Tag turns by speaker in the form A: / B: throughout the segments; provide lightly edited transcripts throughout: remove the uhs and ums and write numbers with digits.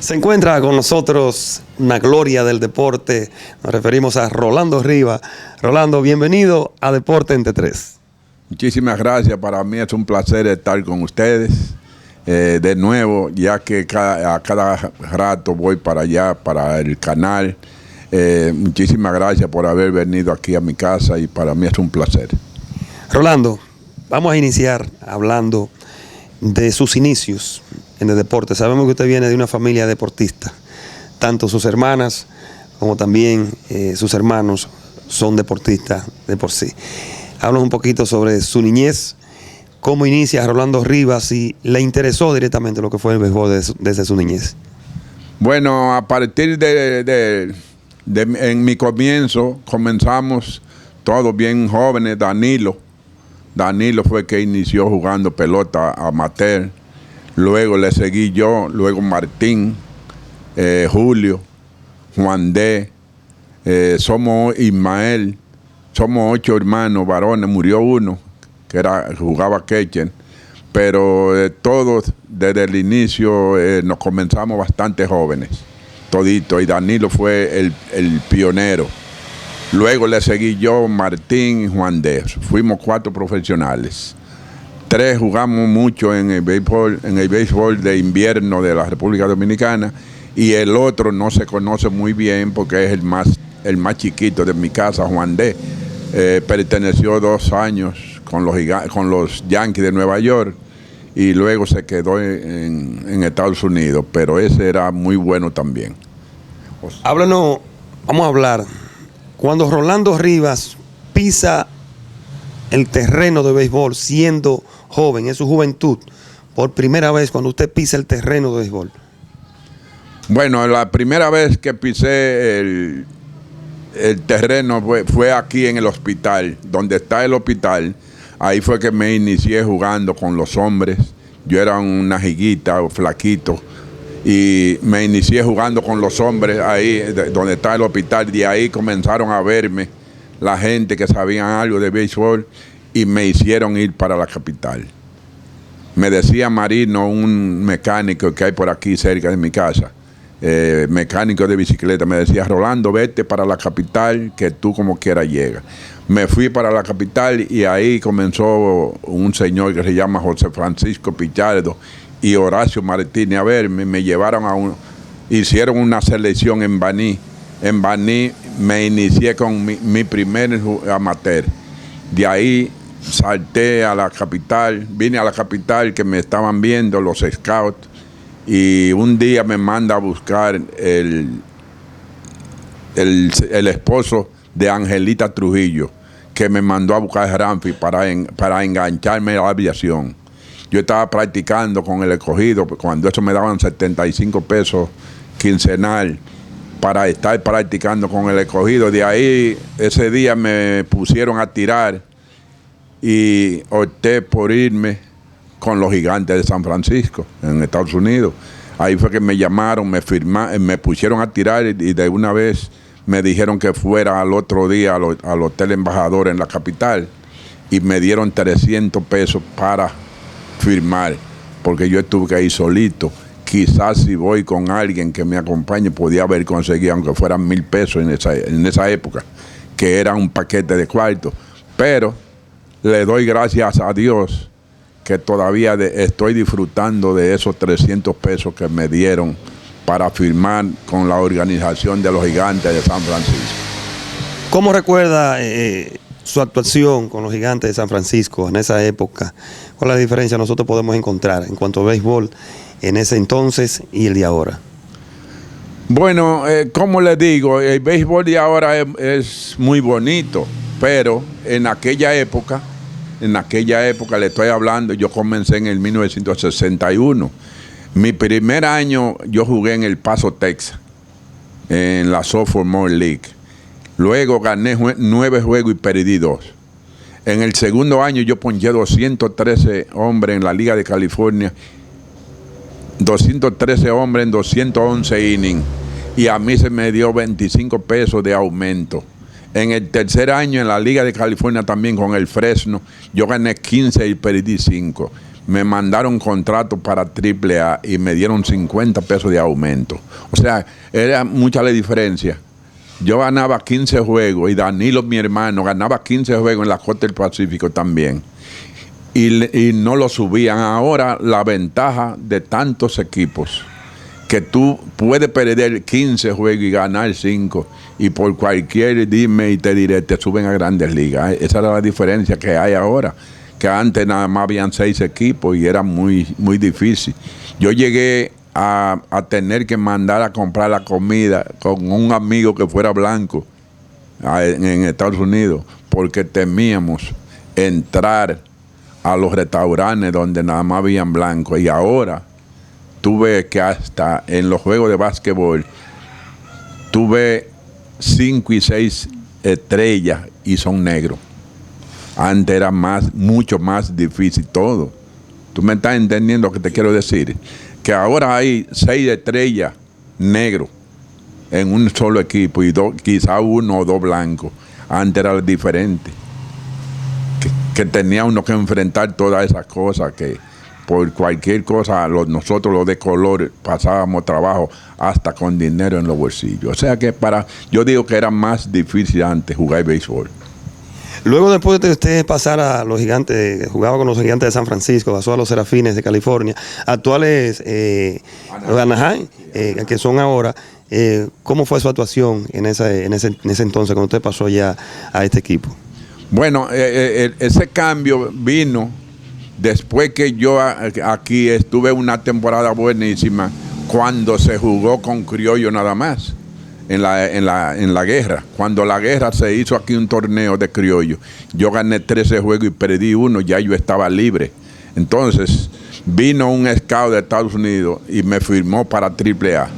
A: Se encuentra con nosotros una gloria del deporte. Nos referimos a Rolando Rivas. Rolando, bienvenido a Deporte Entre Tres.
B: Muchísimas gracias. Para mí es un placer estar con ustedes de nuevo, ya que a cada rato voy para allá, para el canal. Muchísimas gracias por haber venido aquí a mi casa y para mí es un placer.
A: Rolando, vamos a iniciar hablando de sus inicios en el deporte. Sabemos que usted viene de una familia deportista. Tanto sus hermanas como también sus hermanos son deportistas de por sí. Háblanos un poquito sobre su niñez, cómo inicia Rolando Rivas y le interesó directamente lo que fue el béisbol desde su niñez.
B: Bueno, a partir en mi comienzo, comenzamos todos bien jóvenes. Danilo fue que inició jugando pelota amateur. Luego le seguí yo, luego Martín, Julio, Juan D. Somos Ismael, somos 8 hermanos varones, murió uno que jugaba catcher, pero todos desde el inicio nos comenzamos bastante jóvenes, todito, y Danilo fue el pionero. Luego le seguí yo, Martín y Juan D. Fuimos 4 profesionales. 3 jugamos mucho en el béisbol de invierno de la República Dominicana, y el otro no se conoce muy bien porque es el más chiquito de mi casa, Juan D. Perteneció 2 años con los Yankees de Nueva York y luego se quedó en Estados Unidos, pero ese era muy bueno también.
A: Háblanos, vamos a hablar, cuando Rolando Rivas pisa el terreno de béisbol siendo joven, en su juventud, por primera vez cuando usted pisa el terreno de béisbol.
B: Bueno, la primera vez que pisé el terreno fue aquí en el hospital, donde está el hospital. Ahí fue que me inicié jugando con los hombres. Yo era una jiguita o flaquito y me inicié jugando con los hombres ahí donde está el hospital. De ahí comenzaron a verme la gente que sabían algo de béisbol y me hicieron ir para la capital. Me decía Marino, un mecánico que hay por aquí cerca de mi casa, mecánico de bicicleta, me decía: Rolando, vete para la capital que tú como quieras llegas. Me fui para la capital y ahí comenzó un señor que se llama José Francisco Pichardo y Horacio Martínez a verme. Me llevaron hicieron una selección en Baní. En Baní me inicié con mi primer amateur. De ahí salté a la capital, vine a la capital que me estaban viendo los scouts, y un día me manda a buscar el esposo de Angelita Trujillo, que me mandó a buscar Ramfi para engancharme a la aviación. Yo estaba practicando con el Escogido, cuando eso me daban 75 pesos quincenal para estar practicando con el Escogido. De ahí, ese día me pusieron a tirar y opté por irme con los Gigantes de San Francisco, en Estados Unidos. Ahí fue que me llamaron, me pusieron a tirar y de una vez me dijeron que fuera al otro día al Hotel Embajador en la capital y me dieron 300 pesos para firmar, porque yo estuve que ir solito. Quizás si voy con alguien que me acompañe podía haber conseguido, aunque fueran 1,000 pesos en esa época, que era un paquete de cuartos. Pero le doy gracias a Dios que todavía estoy disfrutando de esos 300 pesos que me dieron para firmar con la organización de los Gigantes de San Francisco.
A: ¿Cómo recuerda su actuación con los Gigantes de San Francisco en esa época? ¿Cuál es la diferencia nosotros podemos encontrar en cuanto a béisbol en ese entonces y el de ahora?
B: Bueno, como les digo, el béisbol de ahora es muy bonito, pero en aquella época le estoy hablando, yo comencé en el 1961. Mi primer año yo jugué en El Paso, Texas, en la Sophomore League. Luego gané 9 juegos y perdí 2. En el segundo año yo ponché 213 hombres en la Liga de California, 213 hombres en 211 innings, y a mí se me dio 25 pesos de aumento. En el tercer año en la Liga de California también con el Fresno, yo gané 15 y perdí 5. me mandaron contrato para AAA y me dieron 50 pesos de aumento. O sea, era mucha la diferencia. Yo ganaba 15 juegos y Danilo, mi hermano, ganaba 15 juegos en la Costa del Pacífico también. Y no lo subían. Ahora la ventaja de tantos equipos, que tú puedes perder 15 juegos y ganar 5, y por cualquier dime y te diré, te suben a Grandes Ligas. Esa era la diferencia que hay ahora, que antes nada más habían 6 equipos y era muy difícil. Yo llegué a tener que mandar a comprar la comida con un amigo que fuera blanco en Estados Unidos, porque temíamos entrar a los restaurantes donde nada más habían blancos. Y ahora tú ves que hasta en los juegos de básquetbol tú ves 5 y 6 estrellas y son negros. Antes era mucho más difícil todo. ¿Tú me estás entendiendo lo que te quiero decir? Que ahora hay 6 estrellas negros en un solo equipo y quizá 1 o 2 blancos. Antes era diferente. Que tenía uno que enfrentar todas esas cosas, que por cualquier cosa nosotros los de color pasábamos trabajo hasta con dinero en los bolsillos. O sea que yo digo que era más difícil antes jugar béisbol.
A: Luego, después de usted pasar a los Gigantes, jugaba con los Gigantes de San Francisco, pasó a los Serafines de California, actuales Anaheim, que son ahora. ¿Cómo fue su actuación en ese entonces, cuando usted pasó ya a este equipo?
B: Bueno, ese cambio vino después que yo aquí estuve una temporada buenísima, cuando se jugó con criollo nada más, en la guerra. Cuando la guerra se hizo aquí un torneo de criollo, yo gané 13 juegos y perdí 1, ya yo estaba libre. Entonces vino un scout de Estados Unidos y me firmó para AAA.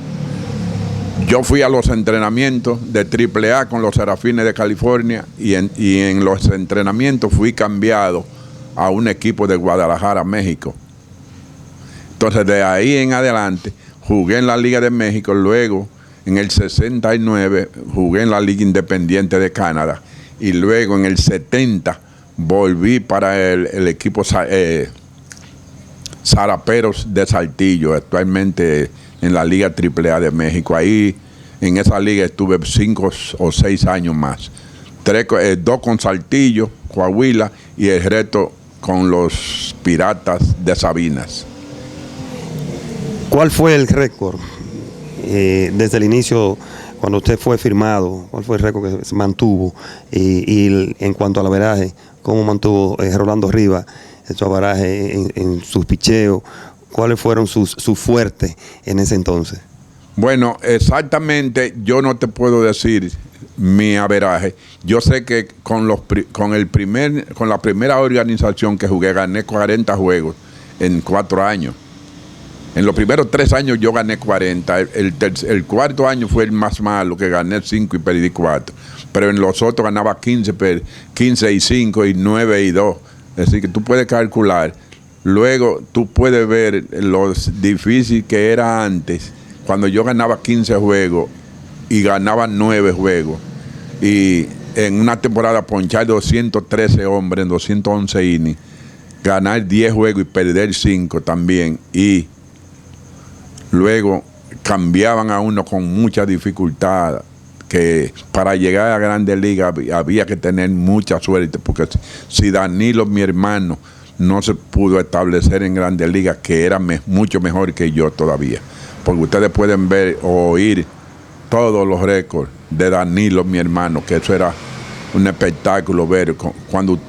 B: Yo fui a los entrenamientos de AAA con los Serafines de California y en los entrenamientos fui cambiado a un equipo de Guadalajara, México. Entonces de ahí en adelante jugué en la Liga de México, luego en el 69 jugué en la Liga Independiente de Canadá y luego en el 70 volví para el equipo Zaraperos de Saltillo, actualmente en la Liga AAA de México. Ahí en esa liga estuve 5 o 6 años más. 2 con Saltillo, Coahuila, y el resto con los Piratas de Sabinas.
A: ¿Cuál fue el récord desde el inicio, cuando usted fue firmado? ¿Cuál fue el récord que se mantuvo? Y en cuanto al averaje, ¿cómo mantuvo Rolando Rivas su averaje en sus picheos? ¿Cuáles fueron sus fuertes en ese entonces?
B: Bueno, exactamente yo no te puedo decir mi averaje. Yo sé que con la primera organización que jugué gané 40 juegos en 4 años. En los primeros 3 años yo gané 40. El cuarto año fue el más malo, que gané 5 y perdí 4. Pero en los otros ganaba 15 y 5 y 9 y 2. Es decir, que tú puedes calcular. Luego tú puedes ver lo difícil que era antes, cuando yo ganaba 15 juegos y ganaba 9 juegos. Y en una temporada ponchar 213 hombres en 211 innings, ganar 10 juegos y perder 5 también. Y luego cambiaban a uno con mucha dificultad, que para llegar a Grandes Ligas había que tener mucha suerte, porque si Danilo, mi hermano, no se pudo establecer en Grandes Ligas, que era mucho mejor que yo todavía. Porque ustedes pueden ver o oír todos los récords de Danilo, mi hermano, que eso era un espectáculo ver. Cuando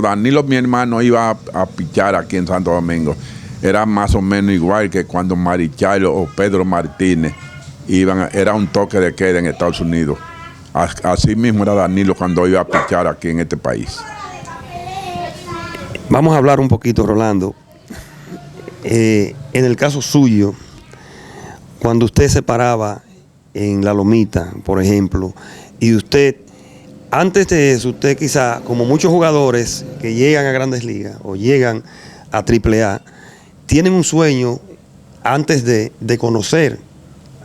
B: Danilo, mi hermano, iba a pichar aquí en Santo Domingo, era más o menos igual que cuando Marichal o Pedro Martínez era un toque de queda en Estados Unidos. Así mismo era Danilo cuando iba a pichar aquí en este país.
A: Vamos a hablar un poquito, Rolando. En el caso suyo, cuando usted se paraba en La Lomita, por ejemplo, y usted, antes de eso, usted quizá, como muchos jugadores que llegan a Grandes Ligas o llegan a AAA, tienen un sueño antes de conocer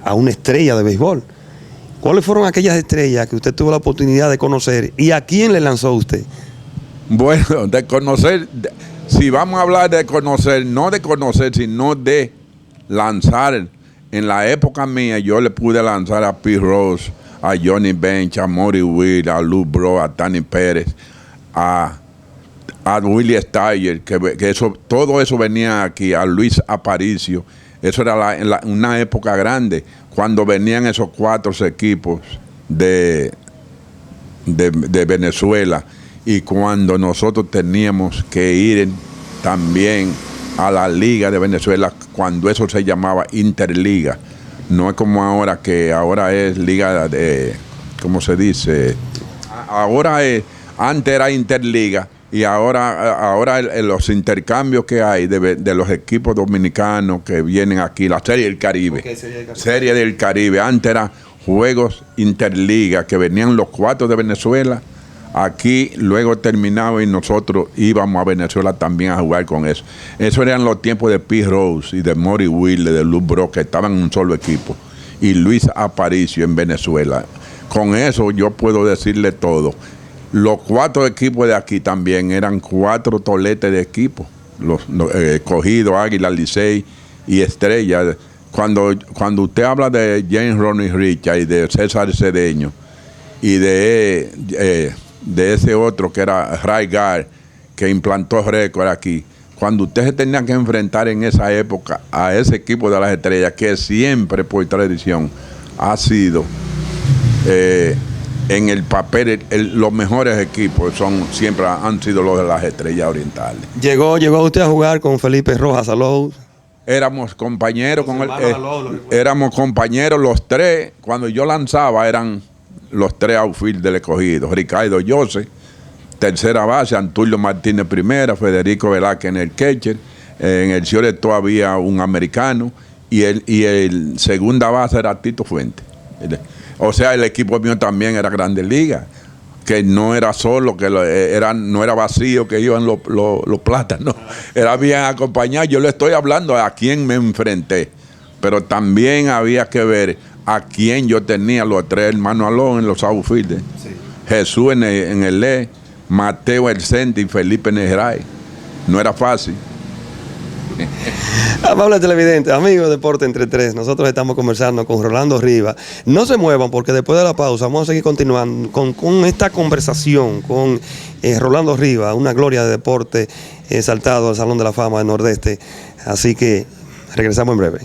A: a una estrella de béisbol. ¿Cuáles fueron aquellas estrellas que usted tuvo la oportunidad de conocer y a quién le lanzó usted?
B: Bueno, de conocer, si vamos a hablar de conocer, no de conocer, sino de lanzar. En la época mía, yo le pude lanzar a Pete Rose, a Johnny Bench, a Maury Will, a Lou Brock, a Tani Pérez, a Willie Steyer, que todo eso venía aquí, a Luis Aparicio. Eso era una época grande, cuando venían esos 4 equipos de Venezuela, y cuando nosotros teníamos que ir también a la Liga de Venezuela, cuando eso se llamaba Interliga. No es como ahora, que ahora es Liga de, ¿cómo se dice? Ahora antes era Interliga, y ahora los intercambios que hay de los equipos dominicanos que vienen aquí, la Serie del Caribe. Okay, Serie del Caribe. Antes era Juegos Interliga, que venían los 4 de Venezuela aquí, luego terminaba y nosotros íbamos a Venezuela también a jugar con eso. Eso eran los tiempos de Pete Rose y de Maury Will, de Lou Brock, que estaban en un solo equipo, y Luis Aparicio en Venezuela. Con eso yo puedo decirle todo. Los 4 equipos de aquí también eran 4 toletes de equipo, los Escogido, Águila, Licey y Estrella. Cuando usted habla de James Ronnie Richard y de César Cedeño y de ese otro que era Ray Gar, que implantó récord aquí, cuando usted se tenía que enfrentar en esa época a ese equipo de las Estrellas, que siempre por tradición ha sido en el papel los mejores equipos siempre han sido los de las Estrellas Orientales.
A: ¿Llegó usted a jugar con Felipe Rojas Alou?
B: Éramos compañeros éramos compañeros los 3. Cuando yo lanzaba eran los 3 outfield del Escogido: Ricardo Jose, tercera base; Antulio Martínez primera; Federico Velázquez en el catcher; en el short todavía un americano, y el segunda base era Tito Fuentes. O sea, el equipo mío también era Grandes Ligas, que no era solo, no era vacío que iban los plátanos, era bien acompañado. Yo le estoy hablando a quién me enfrenté, pero también había que ver a quién yo tenía, los 3 hermanos Alou en los outfielders. Sí. Jesús en el E, Mateo el centro y Felipe en el right. No era fácil.
A: Amables televidentes, amigos de Deporte Entre Tres, nosotros estamos conversando con Rolando Rivas. No se muevan, porque después de la pausa vamos a seguir continuando con esta conversación con Rolando Rivas, una gloria de deporte, exaltado al Salón de la Fama del Nordeste. Así que regresamos en breve.